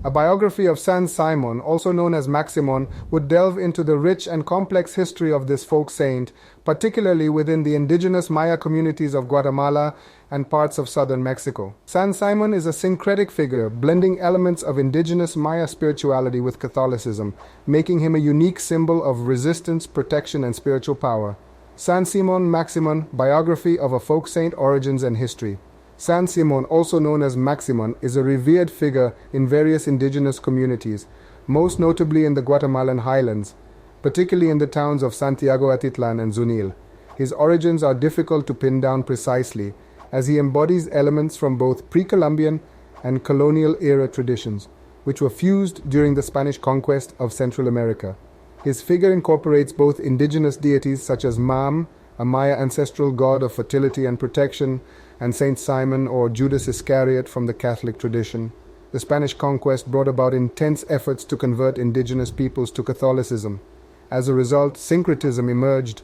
A biography of San Simón, also known as Maximón, would delve into the rich and complex history of this folk saint, particularly within the indigenous Maya communities of Guatemala and parts of southern Mexico. San Simón is a syncretic figure, blending elements of indigenous Maya spirituality with Catholicism, making him a unique symbol of resistance, protection, and spiritual power. San Simón Maximón, biography of a folk saint, origins and history. San Simón, also known as Maximón, is a revered figure in various indigenous communities, most notably in the Guatemalan highlands, particularly in the towns of Santiago Atitlan and Zunil. His origins are difficult to pin down precisely, as he embodies elements from both pre-Columbian and colonial-era traditions, which were fused during the Spanish conquest of Central America. His figure incorporates both indigenous deities such as Mam, a Maya ancestral god of fertility and protection, and Saint Simon or Judas Iscariot from the Catholic tradition. The Spanish conquest brought about intense efforts to convert indigenous peoples to Catholicism. As a result, Syncretism emerged,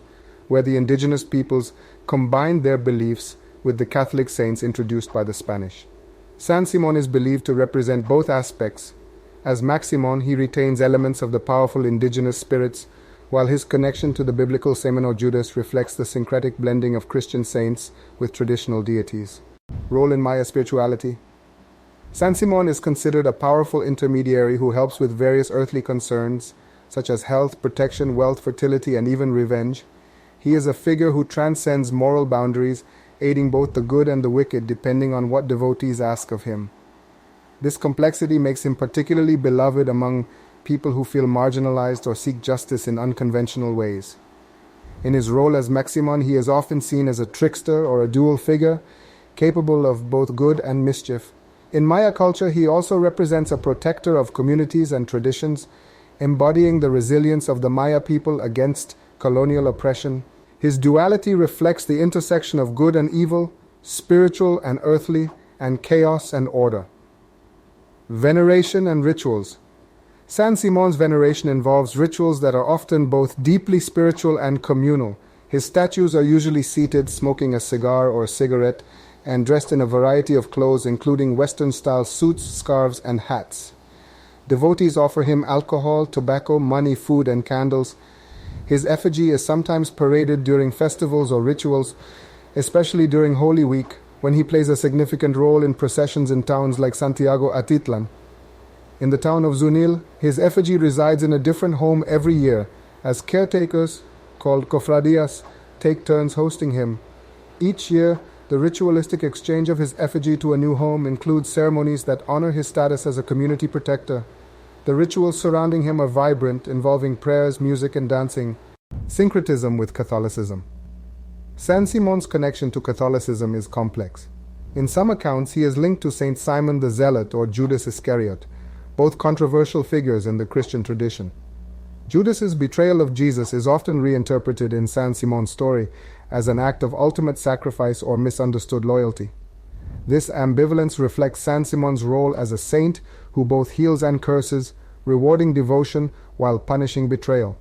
where the indigenous peoples combined their beliefs with the Catholic saints introduced by the Spanish. San Simón is believed to represent both aspects. As Maximón, he retains elements of the powerful indigenous spirits, while his connection to the biblical Simon or Judas reflects the syncretic blending of Christian saints with traditional deities. Role in Maya spirituality. San Simón is considered a powerful intermediary who helps with various earthly concerns, such as health, protection, wealth, fertility, and even revenge. He is a figure who transcends moral boundaries, aiding both the good and the wicked depending on what devotees ask of him. This complexity makes him particularly beloved among people who feel marginalized or seek justice in unconventional ways. In his role as Maximón, he is often seen as a trickster or a dual figure, capable of both good and mischief. In Maya culture, he also represents a protector of communities and traditions, embodying the resilience of the Maya people against colonial oppression. His duality reflects the intersection of good and evil, spiritual and earthly, and chaos and order. Veneration and rituals. San Simón's veneration involves rituals that are often both deeply spiritual and communal. His statues are usually seated, smoking a cigar or a cigarette, and dressed in a variety of clothes, including Western-style suits, scarves, and hats. Devotees offer him alcohol, tobacco, money, food, and candles. His effigy is sometimes paraded during festivals or rituals, especially during Holy Week, when he plays a significant role in processions in towns like Santiago Atitlan. In the town of Zunil, his effigy resides in a different home every year, as caretakers, called cofradías, take turns hosting him. Each year, the ritualistic exchange of his effigy to a new home includes ceremonies that honor his status as a community protector. The rituals surrounding him are vibrant, involving prayers, music, and dancing. Syncretism with Catholicism. San Simón's connection to Catholicism is complex. In some accounts, he is linked to Saint Simon the Zealot or Judas Iscariot, both controversial figures in the Christian tradition. Judas's betrayal of Jesus is often reinterpreted in San Simón's story as an act of ultimate sacrifice or misunderstood loyalty. This ambivalence reflects San Simón's role as a saint who both heals and curses, rewarding devotion while punishing betrayal.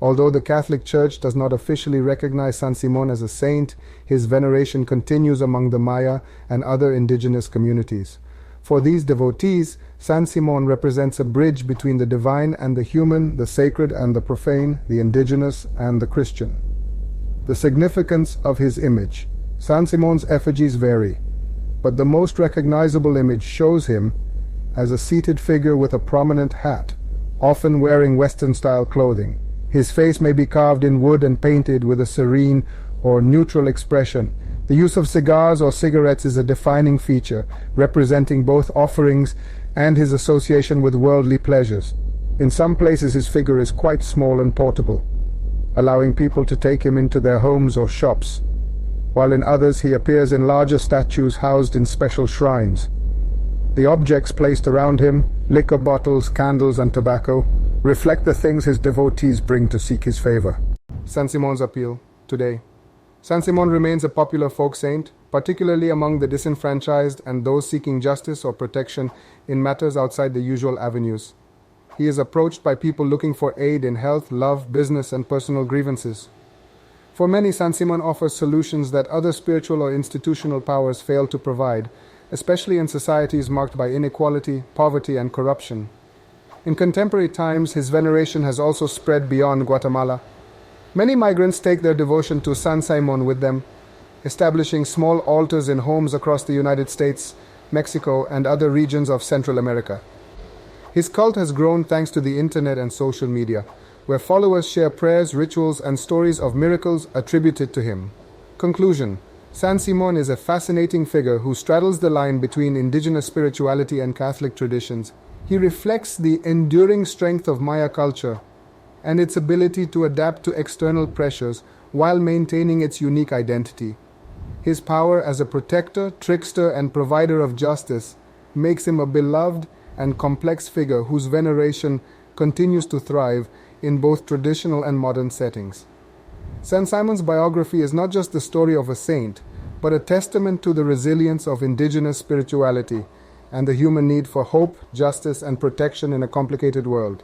Although the Catholic Church does not officially recognize San Simón as a saint, his veneration continues among the Maya and other indigenous communities. For these devotees, San Simón represents a bridge between the divine and the human, the sacred and the profane, the indigenous and the Christian. The significance of his image. San Simón's effigies vary, but the most recognizable image shows him as a seated figure with a prominent hat, often wearing Western-style clothing. His face may be carved in wood and painted with a serene or neutral expression. The use of cigars or cigarettes is a defining feature, representing both offerings and his association with worldly pleasures. In some places his figure is quite small and portable, allowing people to take him into their homes or shops, while in others he appears in larger statues housed in special shrines. The objects placed around him, liquor bottles, candles, and tobacco, reflect the things his devotees bring to seek his favor. San Simón's appeal today. San Simón remains a popular folk saint, particularly among the disenfranchised and those seeking justice or protection in matters outside the usual avenues. He is approached by people looking for aid in health, love, business, and personal grievances. For many, San Simón offers solutions that other spiritual or institutional powers fail to provide, especially in societies marked by inequality, poverty, and corruption. In contemporary times, his veneration has also spread beyond Guatemala. Many migrants take their devotion to San Simón with them, establishing small altars in homes across the United States, Mexico, and other regions of Central America. His cult has grown thanks to the internet and social media, where followers share prayers, rituals, and stories of miracles attributed to him. Conclusion: San Simón is a fascinating figure who straddles the line between indigenous spirituality and Catholic traditions. He reflects the enduring strength of Maya culture and its ability to adapt to external pressures while maintaining its unique identity. His power as a protector, trickster, and provider of justice makes him a beloved and complex figure whose veneration continues to thrive in both traditional and modern settings. San Simon's biography is not just the story of a saint, but a testament to the resilience of indigenous spirituality and the human need for hope, justice, and protection in a complicated world.